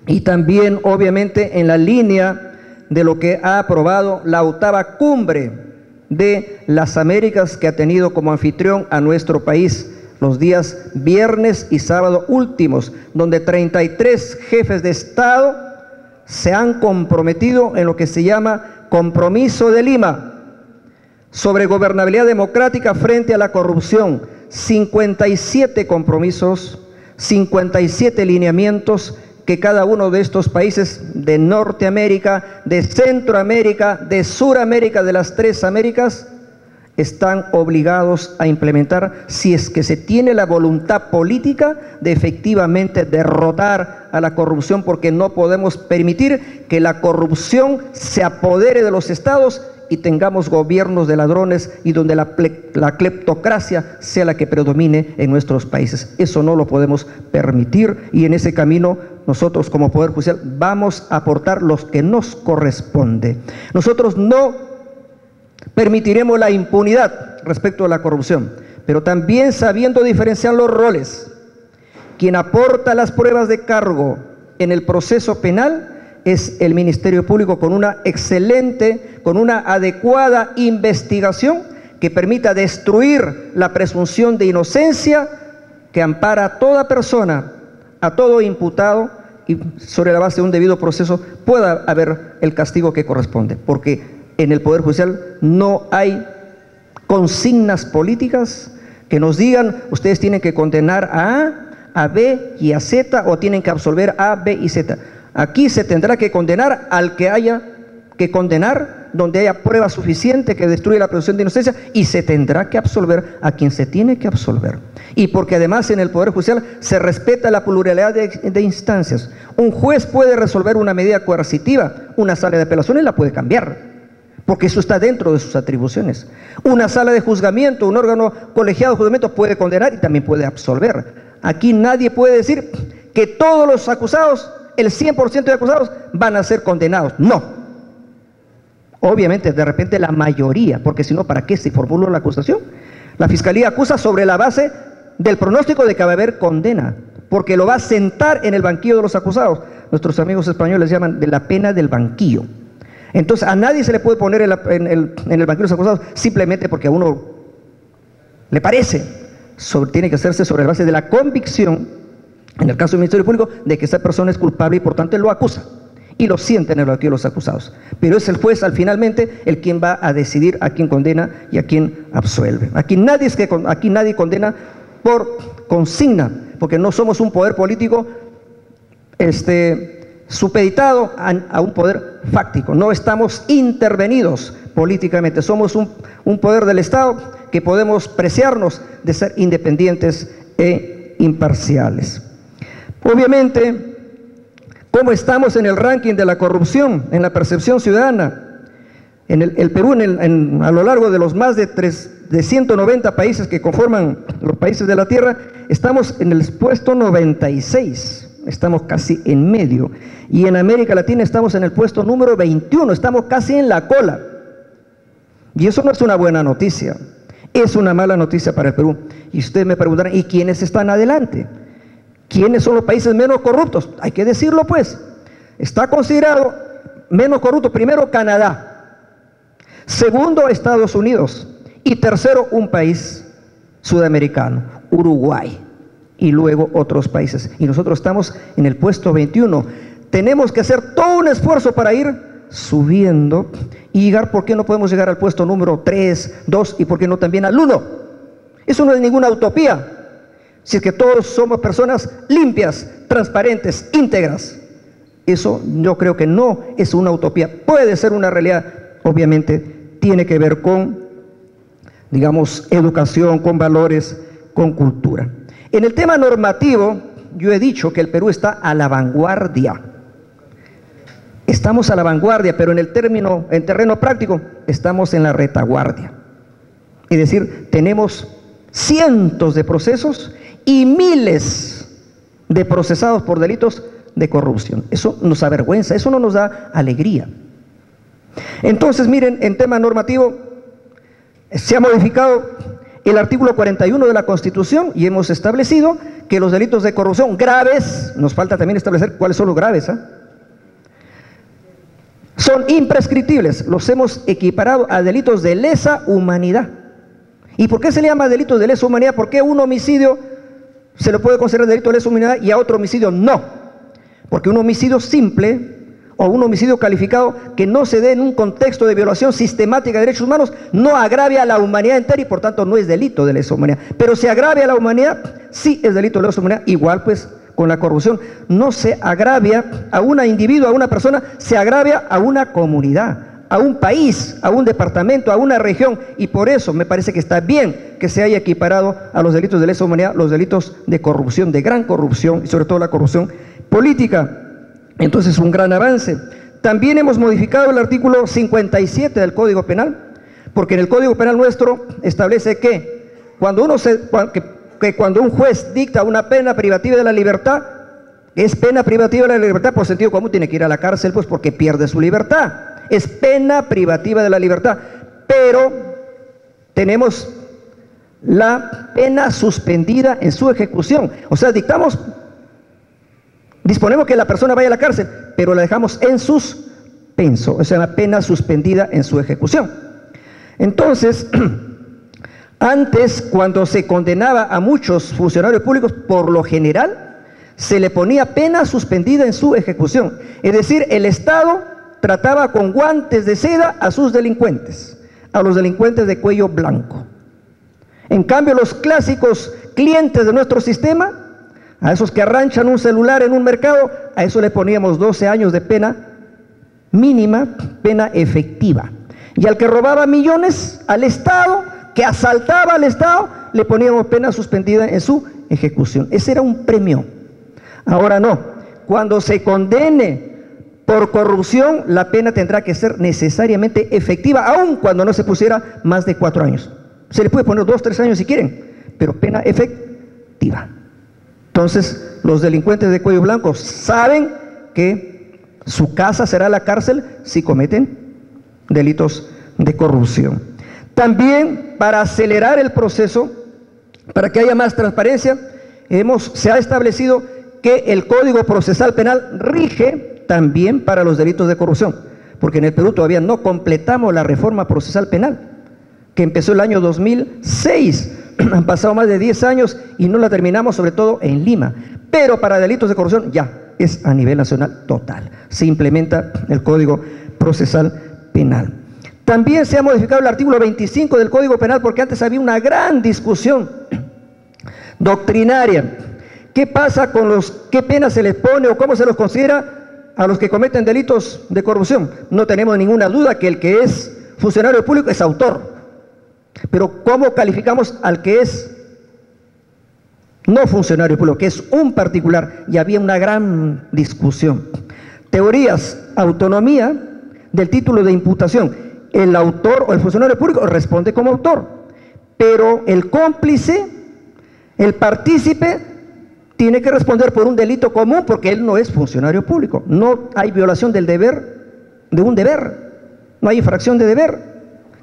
Y también, obviamente, en la línea de lo que ha aprobado la 8ª cumbre de las Américas, que ha tenido como anfitrión a nuestro país los días viernes y sábado últimos, donde 33 jefes de Estado se han comprometido en lo que se llama Compromiso de Lima sobre gobernabilidad democrática frente a la corrupción. 57 compromisos, 57 lineamientos que cada uno de estos países de Norteamérica, de Centroamérica, de Suramérica, de las 3 Américas, están obligados a implementar si es que se tiene la voluntad política de efectivamente derrotar a la corrupción, porque no podemos permitir que la corrupción se apodere de los estados y tengamos gobiernos de ladrones y donde la cleptocracia sea la que predomine en nuestros países. Eso no lo podemos permitir, y en ese camino nosotros como Poder Judicial vamos a aportar lo que nos corresponde. Nosotros no permitiremos la impunidad respecto a la corrupción, pero también sabiendo diferenciar los roles. Quien aporta las pruebas de cargo en el proceso penal es el Ministerio Público, con una excelente, con una adecuada investigación que permita destruir la presunción de inocencia que ampara a toda persona, a todo imputado, y sobre la base de un debido proceso pueda haber el castigo que corresponde, porque en el Poder Judicial no hay consignas políticas que nos digan ustedes tienen que condenar a A, a B y a Z, o tienen que absolver A, B y Z. Aquí se tendrá que condenar al que haya que condenar, donde haya prueba suficiente que destruya la presunción de inocencia, y se tendrá que absolver a quien se tiene que absolver. Y porque además en el Poder Judicial se respeta la pluralidad de instancias. Un juez puede resolver una medida coercitiva, una sala de apelaciones la puede cambiar, porque eso está dentro de sus atribuciones. Una sala de juzgamiento, un órgano colegiado de juzgamiento puede condenar y también puede absolver. Aquí nadie puede decir que todos los acusados, el 100% de acusados, van a ser condenados. No. Obviamente, de repente la mayoría, porque si no, ¿para qué se formuló la acusación? La Fiscalía acusa sobre la base del pronóstico de que va a haber condena, porque lo va a sentar en el banquillo de los acusados. Nuestros amigos españoles llaman de la pena del banquillo. Entonces, a nadie se le puede poner en el banquillo de los acusados simplemente porque a uno le parece. Tiene que hacerse sobre la base de la convicción, en el caso del Ministerio Público, de que esa persona es culpable y por tanto él lo acusa y lo siente en el banquillo de los acusados. Pero es el juez finalmente el quien va a decidir a quién condena y a quién absuelve. Aquí nadie condena por consigna, porque no somos un poder político supeditado a un poder fáctico. No estamos intervenidos políticamente, somos un poder del Estado que podemos preciarnos de ser independientes e imparciales. Obviamente, ¿cómo estamos en el ranking de la corrupción, en la percepción ciudadana? En el Perú, a lo largo de los más de 190 países que conforman los países de la Tierra, estamos en el puesto 96, estamos casi en medio. Y en América Latina estamos en el puesto número 21, estamos casi en la cola. Y eso no es una buena noticia, es una mala noticia para el Perú. Y ustedes me preguntarán, ¿y quiénes están adelante? ¿Quiénes son los países menos corruptos? Hay que decirlo pues. Está considerado menos corrupto, primero Canadá, segundo Estados Unidos y tercero un país sudamericano, Uruguay, y luego otros países. Y nosotros estamos en el puesto 21. Tenemos que hacer todo un esfuerzo para ir subiendo y llegar. ¿Por qué no podemos llegar al puesto número 3, 2 y por qué no también al 1? Eso no es ninguna utopía. Si es que todos somos personas limpias, transparentes, íntegras, eso yo creo que no es una utopía, puede ser una realidad. Obviamente tiene que ver con, digamos, educación, con valores, con cultura. En el tema normativo, yo he dicho que el Perú está a la vanguardia. Estamos a la vanguardia, pero en terreno práctico, estamos en la retaguardia. Es decir, tenemos cientos de procesos y miles de procesados por delitos de corrupción. Eso nos avergüenza, eso no nos da alegría. Entonces, miren, en tema normativo, se ha modificado el artículo 41 de la Constitución y hemos establecido que los delitos de corrupción graves, nos falta también establecer cuáles son los graves, son imprescriptibles, los hemos equiparado a delitos de lesa humanidad. ¿Y por qué se le llama delito de lesa humanidad? ¿Por qué un homicidio se le puede considerar delito de lesa humanidad y a otro homicidio no? Porque un homicidio simple o un homicidio calificado que no se dé en un contexto de violación sistemática de derechos humanos no agravia a la humanidad entera y por tanto no es delito de lesa humanidad. Pero si agravia a la humanidad, sí es delito de lesa humanidad. Igual pues con la corrupción, no se agravia a un individuo, a una persona, se agravia a una comunidad, a un país, a un departamento, a una región, y por eso me parece que está bien que se haya equiparado a los delitos de lesa humanidad los delitos de corrupción, de gran corrupción, y sobre todo la corrupción política. Entonces, un gran avance. También hemos modificado el artículo 57 del Código Penal, porque en el Código Penal nuestro establece que cuando un juez dicta una pena privativa de la libertad, es pena privativa de la libertad por sentido común, tiene que ir a la cárcel pues porque pierde su libertad. Es pena privativa de la libertad, pero tenemos la pena suspendida en su ejecución. O sea, disponemos que la persona vaya a la cárcel, pero la dejamos en suspenso, o sea, la pena suspendida en su ejecución. Entonces, antes, cuando se condenaba a muchos funcionarios públicos, por lo general, se le ponía pena suspendida en su ejecución. Es decir, el Estado trataba con guantes de seda a sus delincuentes, a los delincuentes de cuello blanco. En cambio, los clásicos clientes de nuestro sistema, a esos que arranchan un celular en un mercado, a eso le poníamos 12 años de pena mínima, pena efectiva. Y al que robaba millones al Estado, que asaltaba al Estado, le poníamos pena suspendida en su ejecución. Ese era un premio. Ahora no. Cuando se condene por corrupción, la pena tendrá que ser necesariamente efectiva, aun cuando no se pusiera más de 4 años. Se le puede poner 2, 3 años si quieren, pero pena efectiva. Entonces, los delincuentes de cuello blanco saben que su casa será la cárcel si cometen delitos de corrupción. También, para acelerar el proceso, para que haya más transparencia, se ha establecido que el Código Procesal Penal rige también para los delitos de corrupción, porque en el Perú todavía no completamos la reforma procesal penal, que empezó el año 2006, han pasado más de 10 años y no la terminamos, sobre todo en Lima, pero para delitos de corrupción ya es a nivel nacional total, se implementa el Código Procesal Penal. También se ha modificado el artículo 25 del Código Penal, porque antes había una gran discusión doctrinaria. ¿Qué pasa con qué pena se les pone o cómo se los considera a los que cometen delitos de corrupción? No tenemos ninguna duda que el que es funcionario público es autor. Pero ¿cómo calificamos al que es no funcionario público, que es un particular? Y había una gran discusión. Teorías: autonomía del título de imputación. El autor o el funcionario público responde como autor, pero el cómplice, el partícipe, tiene que responder por un delito común porque él no es funcionario público. No hay violación del deber, de un deber, no hay infracción de deber,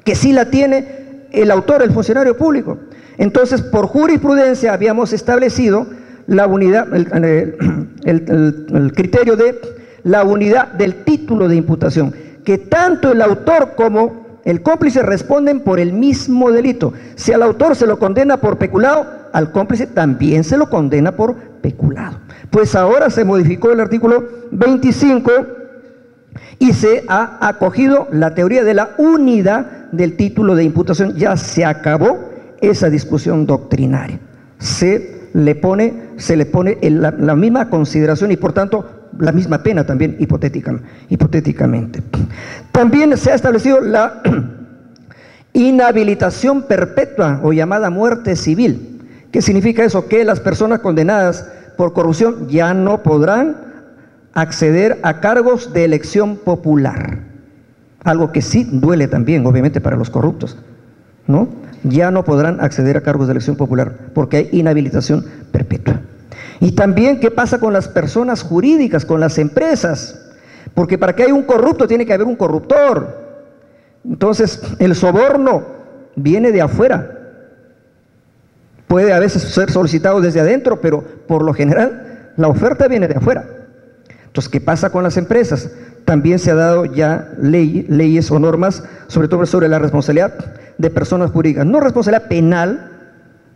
que sí la tiene el autor, el funcionario público. Entonces, por jurisprudencia habíamos establecido la unidad, el criterio de la unidad del título de imputación, que tanto el autor como el cómplice responden por el mismo delito. Si al autor se lo condena por peculado, al cómplice también se lo condena por peculado. Pues ahora se modificó el artículo 25 y se ha acogido la teoría de la unidad del título de imputación. Ya se acabó esa discusión doctrinaria. Se le pone la misma consideración y por tanto la misma pena también hipotéticamente. También se ha establecido la inhabilitación perpetua o llamada muerte civil. ¿Qué significa eso? Que las personas condenadas por corrupción ya no podrán acceder a cargos de elección popular. Algo que sí duele también, obviamente, para los corruptos, ¿no? Ya no podrán acceder a cargos de elección popular porque hay inhabilitación perpetua. Y también, ¿qué pasa con las personas jurídicas, con las empresas? Porque para que haya un corrupto tiene que haber un corruptor. Entonces, el soborno viene de afuera. Puede a veces ser solicitado desde adentro, pero por lo general la oferta viene de afuera. Entonces, ¿qué pasa con las empresas? También se ha dado ya leyes o normas, sobre todo sobre la responsabilidad de personas jurídicas. No responsabilidad penal,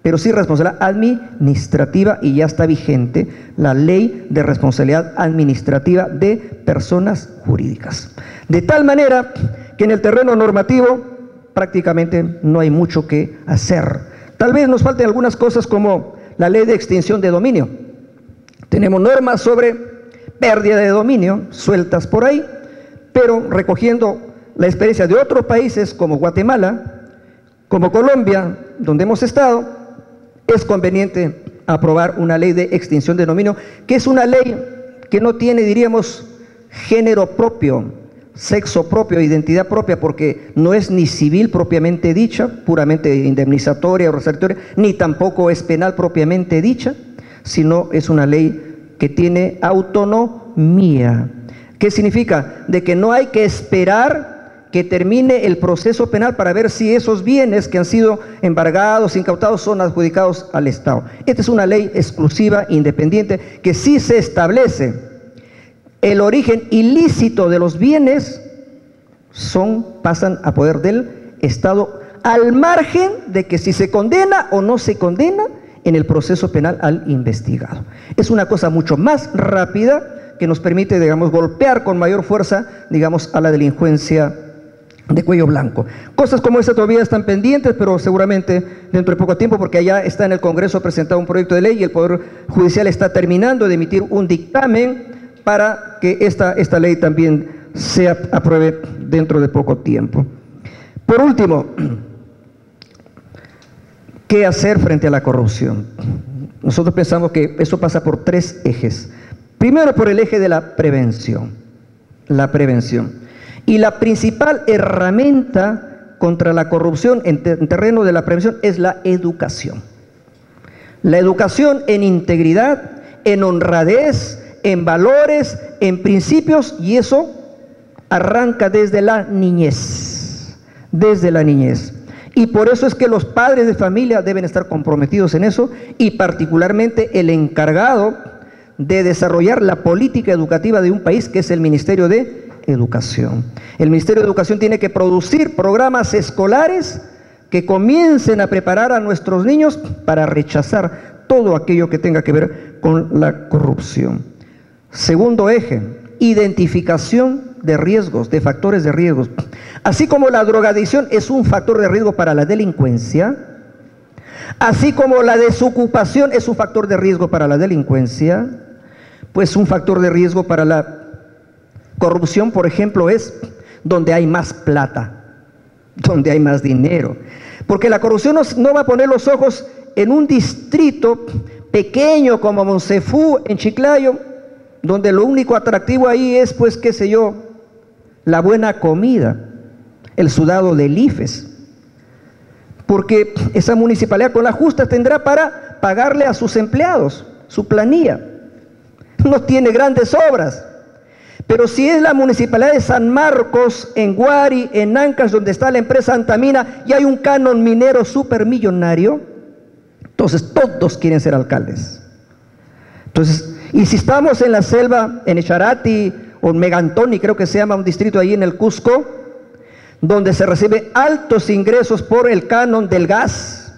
pero sí responsabilidad administrativa, y ya está vigente la ley de responsabilidad administrativa de personas jurídicas. De tal manera que en el terreno normativo prácticamente no hay mucho que hacer. Tal vez nos falten algunas cosas como la ley de extinción de dominio. Tenemos normas sobre pérdida de dominio sueltas por ahí, pero recogiendo la experiencia de otros países como Guatemala, como Colombia, donde hemos estado, es conveniente aprobar una ley de extinción de dominio, que es una ley que no tiene, diríamos, género propio, sexo propio, identidad propia, porque no es ni civil propiamente dicha, puramente indemnizatoria o resarcitoria, ni tampoco es penal propiamente dicha, sino es una ley que tiene autonomía. ¿Qué significa? De que no hay que esperar que termine el proceso penal para ver si esos bienes que han sido embargados, incautados, son adjudicados al Estado. Esta es una ley exclusiva, independiente, que sí se establece el origen ilícito de los bienes, pasan a poder del Estado, al margen de que si se condena o no se condena en el proceso penal al investigado. Es una cosa mucho más rápida que nos permite, digamos, golpear con mayor fuerza, digamos, a la delincuencia de cuello blanco. Cosas como esta todavía están pendientes, pero seguramente dentro de poco tiempo, porque allá está en el Congreso presentado un proyecto de ley y el Poder Judicial está terminando de emitir un dictamen para que esta ley también se apruebe dentro de poco tiempo. Por último, ¿qué hacer frente a la corrupción? Nosotros pensamos que eso pasa por tres ejes. Primero, por el eje de la prevención. La prevención. Y la principal herramienta contra la corrupción en terreno de la prevención es la educación. La educación en integridad, en honradez, en valores, en principios, y eso arranca desde la niñez. Desde la niñez. Y por eso es que los padres de familia deben estar comprometidos en eso, y particularmente el encargado de desarrollar la política educativa de un país, que es el Ministerio de Educación. El Ministerio de Educación tiene que producir programas escolares que comiencen a preparar a nuestros niños para rechazar todo aquello que tenga que ver con la corrupción. Segundo eje, identificación de riesgos, de factores de riesgos. Así como la drogadicción es un factor de riesgo para la delincuencia, así como la desocupación es un factor de riesgo para la delincuencia, pues un factor de riesgo para la corrupción, por ejemplo, es donde hay más plata, donde hay más dinero. Porque la corrupción no va a poner los ojos en un distrito pequeño como Monsefú, en Chiclayo, donde lo único atractivo ahí es, pues, qué sé yo, la buena comida, el sudado del IFES. Porque esa municipalidad con la justa tendrá para pagarle a sus empleados su planilla. No tiene grandes obras. Pero si es la municipalidad de San Marcos, en Guari, en Ancash, donde está la empresa Antamina, y hay un canon minero supermillonario, entonces todos quieren ser alcaldes. Entonces, y si estamos en la selva, en Echarati, o en Megantoni, creo que se llama un distrito ahí en el Cusco, donde se recibe altos ingresos por el canon del gas,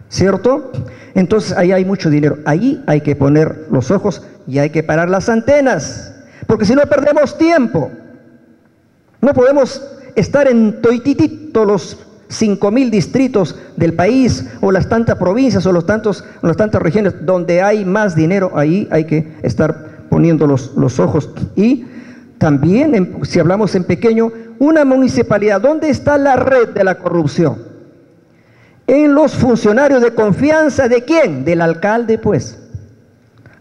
¿cierto? Entonces ahí hay mucho dinero. Ahí hay que poner los ojos y hay que parar las antenas. Porque si no perdemos tiempo. No podemos estar en toititito los 5.000 distritos del país, o las tantas provincias, o las tantas regiones donde hay más dinero. Ahí hay que estar poniendo los ojos. Y también, si hablamos en pequeño, una municipalidad, ¿dónde está la red de la corrupción? En los funcionarios de confianza, ¿de quién? Del alcalde, pues.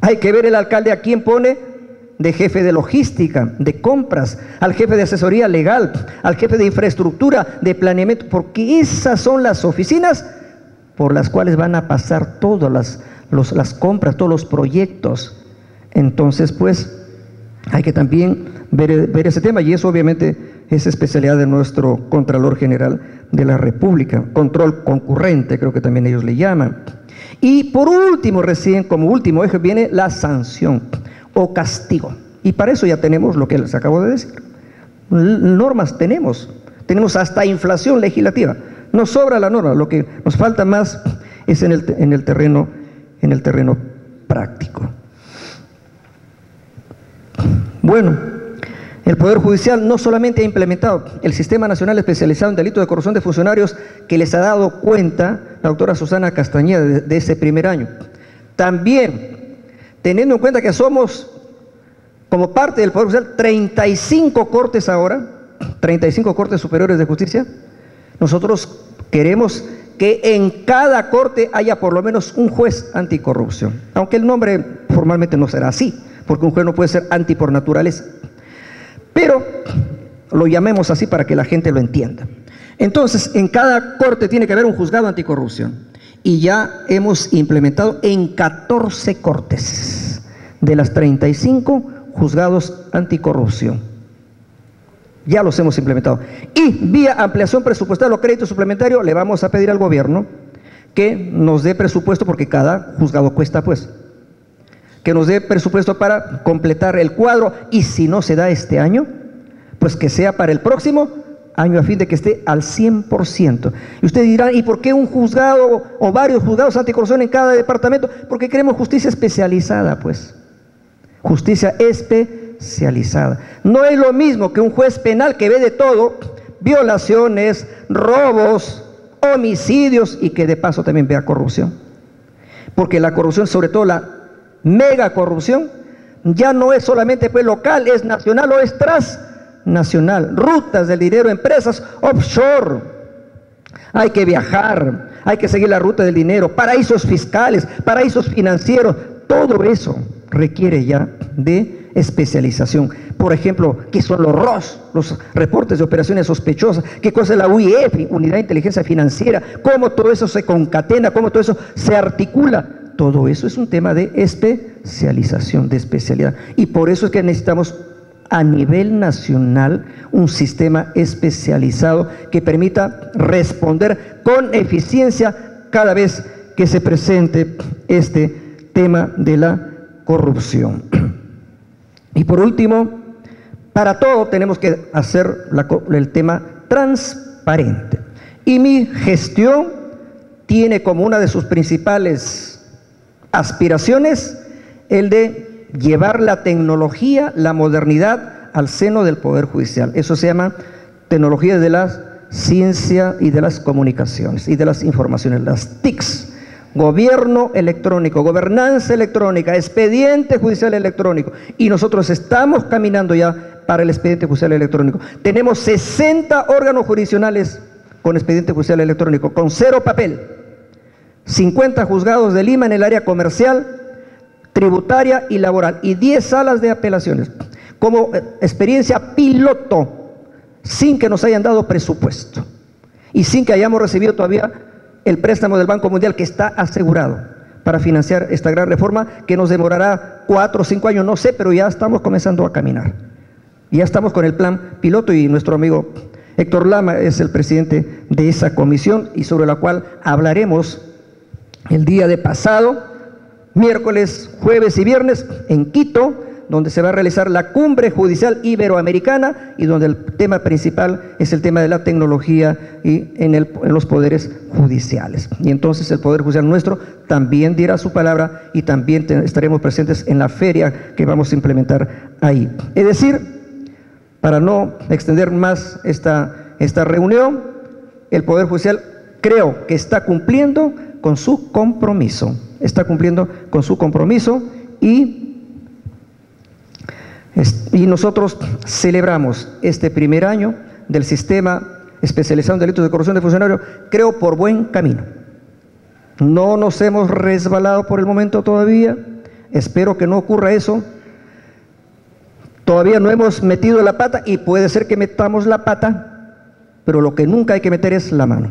Hay que ver el alcalde a quién pone de jefe de logística, de compras, al jefe de asesoría legal, al jefe de infraestructura, de planeamiento, porque esas son las oficinas por las cuales van a pasar todas las compras, todos los proyectos. Entonces, pues, hay que también ver ese tema, y eso obviamente es especialidad de nuestro Contralor General de la República, control concurrente, creo que también ellos le llaman. Y por último, recién como último eje, viene la sanción o castigo. Y para eso ya tenemos lo que les acabo de decir. Normas tenemos hasta inflación legislativa. Nos sobra la norma, lo que nos falta más es en el terreno práctico. Bueno, el Poder Judicial no solamente ha implementado el Sistema Nacional Especializado en Delitos de Corrupción de Funcionarios, que les ha dado cuenta la doctora Susana Castañeda de ese primer año. También, teniendo en cuenta que somos, como parte del Poder Judicial, 35 cortes ahora, 35 cortes superiores de justicia, nosotros queremos que en cada corte haya por lo menos un juez anticorrupción, aunque el nombre formalmente no será así, porque un juez no puede ser anti por naturaleza, pero lo llamemos así para que la gente lo entienda. Entonces, en cada corte tiene que haber un juzgado anticorrupción, y ya hemos implementado en 14 cortes de las 35 juzgados anticorrupción. Ya los hemos implementado. Y vía ampliación presupuestal o crédito suplementario le vamos a pedir al gobierno que nos dé presupuesto, porque cada juzgado cuesta, pues, que nos dé presupuesto para completar el cuadro, y si no se da este año, pues que sea para el próximo año, a fin de que esté al 100%. Y ustedes dirán, ¿y por qué un juzgado o varios juzgados anticorrupción en cada departamento? Porque queremos justicia especializada, pues. Justicia especializada. No es lo mismo que un juez penal que ve de todo, violaciones, robos, homicidios, y que de paso también vea corrupción. Porque la corrupción, sobre todo la mega corrupción, ya no es solamente pues local, es nacional o es transnacional. Rutas del dinero, empresas offshore. Hay que viajar, hay que seguir la ruta del dinero, paraísos fiscales, paraísos financieros, todo eso requiere ya de especialización. Por ejemplo, ¿qué son los ROS? Los reportes de operaciones sospechosas. ¿Qué cosa es la UIF, Unidad de Inteligencia Financiera? ¿Cómo todo eso se concatena? ¿Cómo todo eso se articula? Todo eso es un tema de especialización, de especialidad. Y por eso es que necesitamos a nivel nacional un sistema especializado que permita responder con eficiencia cada vez que se presente este tema de la corrupción. Y por último, para todo tenemos que hacer el tema transparente. Y mi gestión tiene como una de sus principales aspiraciones el de llevar la tecnología, la modernidad al seno del Poder Judicial. Eso se llama tecnología de la ciencia y de las comunicaciones y de las informaciones, las TICs. Gobierno electrónico, gobernanza electrónica, expediente judicial electrónico. Y nosotros estamos caminando ya para el expediente judicial electrónico. Tenemos 60 órganos jurisdiccionales con expediente judicial electrónico, con 0 papel. 50 juzgados de Lima en el área comercial, tributaria y laboral, y 10 salas de apelaciones, como experiencia piloto, sin que nos hayan dado presupuesto y sin que hayamos recibido todavía el préstamo del Banco Mundial, que está asegurado para financiar esta gran reforma, que nos demorará 4 o 5 años, no sé, pero ya estamos comenzando a caminar. Ya estamos con el plan piloto, y nuestro amigo Héctor Lama es el presidente de esa comisión, y sobre la cual hablaremos el día de pasado, miércoles, jueves y viernes, en Quito, donde se va a realizar la Cumbre Judicial Iberoamericana, y donde el tema principal es el tema de la tecnología y en los poderes judiciales. Y entonces el Poder Judicial nuestro también dirá su palabra, y también estaremos presentes en la feria que vamos a implementar ahí. Es decir, para no extender más esta reunión, el Poder Judicial creo que está cumpliendo con su compromiso, y nosotros celebramos este primer año del sistema especializado en delitos de corrupción de funcionarios, creo, por buen camino. No nos hemos resbalado por el momento todavía, espero que no ocurra eso. Todavía no hemos metido la pata, y puede ser que metamos la pata, pero lo que nunca hay que meter es la mano.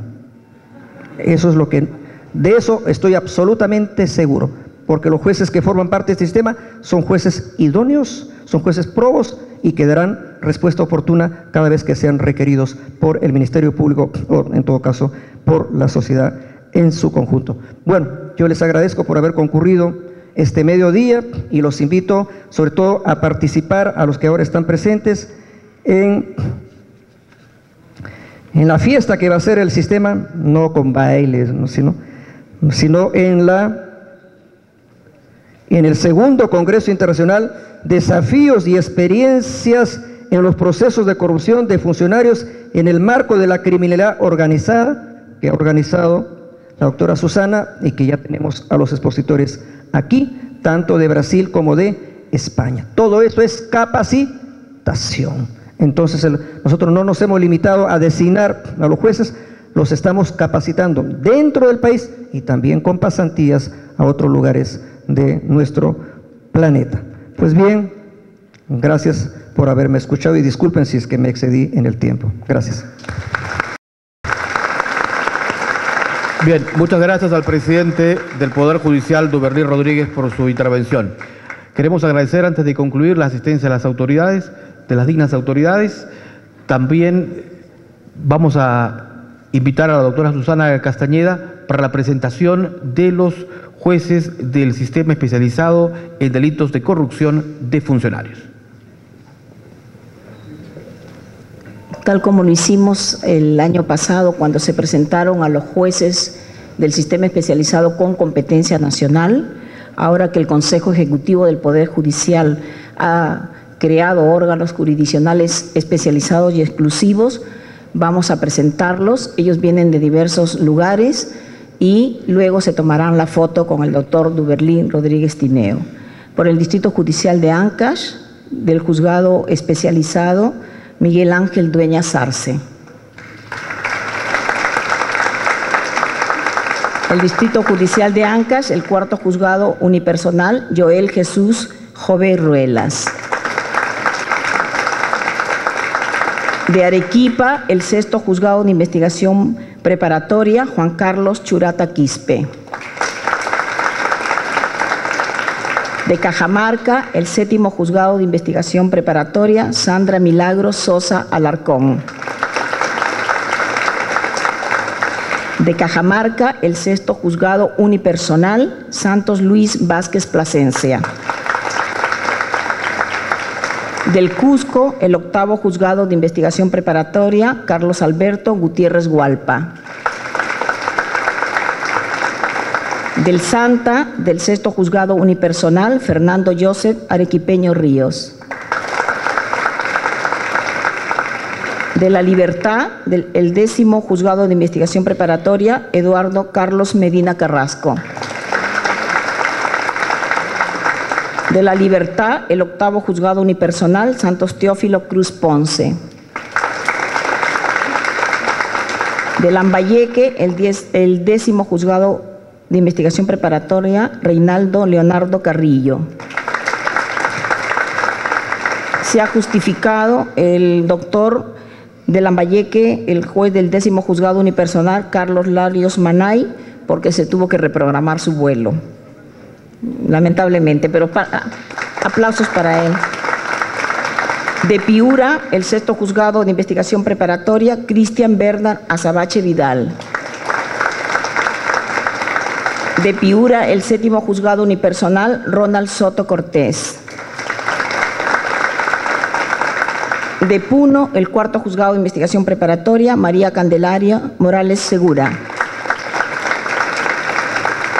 De eso estoy absolutamente seguro, porque los jueces que forman parte de este sistema son jueces idóneos, son jueces probos, y que darán respuesta oportuna cada vez que sean requeridos por el Ministerio Público, o en todo caso por la sociedad en su conjunto. Bueno, yo les agradezco por haber concurrido este mediodía y los invito sobre todo a participar, a los que ahora están presentes, en la fiesta que va a ser el sistema, no con bailes, sino en el segundo Congreso Internacional Desafíos y Experiencias en los Procesos de Corrupción de Funcionarios en el marco de la criminalidad organizada, que ha organizado la doctora Susana, y que ya tenemos a los expositores aquí, tanto de Brasil como de España. Todo esto es capacitación. Entonces nosotros no nos hemos limitado a designar a los jueces, los estamos capacitando dentro del país y también con pasantías a otros lugares de nuestro planeta. Pues bien, gracias por haberme escuchado y disculpen si es que me excedí en el tiempo. Gracias. Bien, muchas gracias al presidente del Poder Judicial, Duberlí Rodríguez, por su intervención. Queremos agradecer, antes de concluir, la asistencia de las autoridades, de las dignas autoridades. También vamos a invitar a la doctora Susana Castañeda para la presentación de los jueces del sistema especializado en delitos de corrupción de funcionarios. Tal como lo hicimos el año pasado cuando se presentaron a los jueces del sistema especializado con competencia nacional, ahora que el Consejo Ejecutivo del Poder Judicial ha creado órganos jurisdiccionales especializados y exclusivos, vamos a presentarlos. Ellos vienen de diversos lugares y luego se tomarán la foto con el doctor Duberlí Rodríguez Tineo. Por el Distrito Judicial de Ancash, del Juzgado Especializado, Miguel Ángel Dueñas Arce. El Distrito Judicial de Ancash, el Cuarto Juzgado Unipersonal, Joel Jesús Jove Ruelas. De Arequipa, el Sexto Juzgado de Investigación Preparatoria, Juan Carlos Churata Quispe. De Cajamarca, el Séptimo Juzgado de Investigación Preparatoria, Sandra Milagros Sosa Alarcón. De Cajamarca, el Sexto Juzgado Unipersonal, Santos Luis Vázquez Plasencia. Del Cusco, el Octavo Juzgado de Investigación Preparatoria, Carlos Alberto Gutiérrez Gualpa. Del Santa, del Sexto Juzgado Unipersonal, Fernando Joseph Arequipeño Ríos. De La Libertad, el Décimo Juzgado de Investigación Preparatoria, Eduardo Carlos Medina Carrasco. De La Libertad, el Octavo Juzgado Unipersonal, Santos Teófilo Cruz Ponce. De Lambayeque, el Décimo Juzgado de Investigación Preparatoria, Reinaldo Leonardo Carrillo. Se ha justificado el doctor de Lambayeque, el juez del Décimo Juzgado Unipersonal, Carlos Larios Manay, porque se tuvo que reprogramar su vuelo, lamentablemente, pero aplausos para él. De Piura, el Sexto Juzgado de Investigación Preparatoria, Cristian Bernard Azabache Vidal. De Piura, el Séptimo Juzgado Unipersonal, Ronald Soto Cortés. De Puno, el Cuarto Juzgado de Investigación Preparatoria, María Candelaria Morales Segura.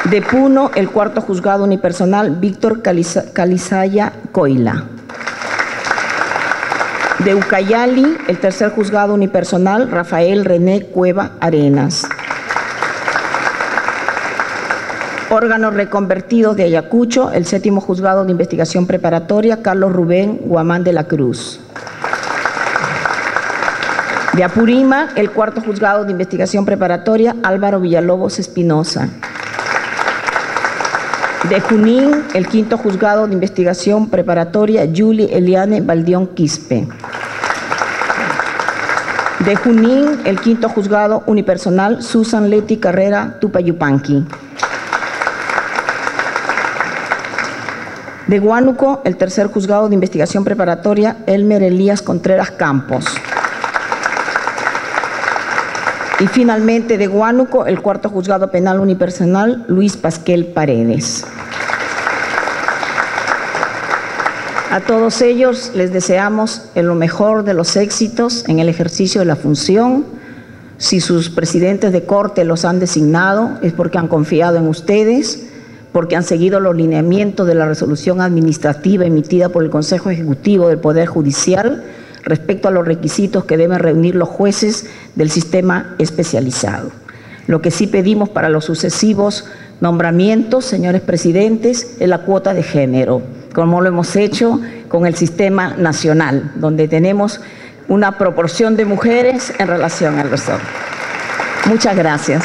De Puno, el Cuarto Juzgado Unipersonal, Víctor Calizaya Coila. De Ucayali, el Tercer Juzgado Unipersonal, Rafael René Cueva Arenas. Órganos reconvertidos de Ayacucho, el Séptimo Juzgado de Investigación Preparatoria, Carlos Rubén Guamán de la Cruz. De Apurima, el Cuarto Juzgado de Investigación Preparatoria, Álvaro Villalobos Espinosa. De Junín, el Quinto Juzgado de Investigación Preparatoria, Julie Eliane Baldión Quispe. De Junín, el Quinto Juzgado Unipersonal, Susan Leti Carrera Tupayupanqui. De Huánuco, el Tercer Juzgado de Investigación Preparatoria, Elmer Elías Contreras Campos. Y finalmente de Huánuco, el Cuarto Juzgado Penal Unipersonal, Luis Pasquel Paredes. A todos ellos les deseamos lo mejor de los éxitos en el ejercicio de la función. Si sus presidentes de corte los han designado, es porque han confiado en ustedes, porque han seguido los lineamientos de la resolución administrativa emitida por el Consejo Ejecutivo del Poder Judicial respecto a los requisitos que deben reunir los jueces del sistema especializado. Lo que sí pedimos para los sucesivos nombramientos, señores presidentes, es la cuota de género, como lo hemos hecho con el sistema nacional, donde tenemos una proporción de mujeres en relación al resto. Muchas gracias.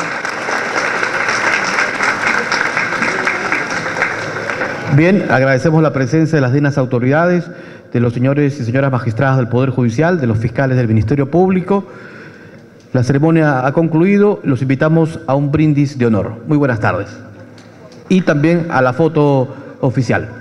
Bien, agradecemos la presencia de las dignas autoridades, de los señores y señoras magistradas del Poder Judicial, de los fiscales del Ministerio Público. La ceremonia ha concluido, los invitamos a un brindis de honor. Muy buenas tardes. Y también a la foto oficial.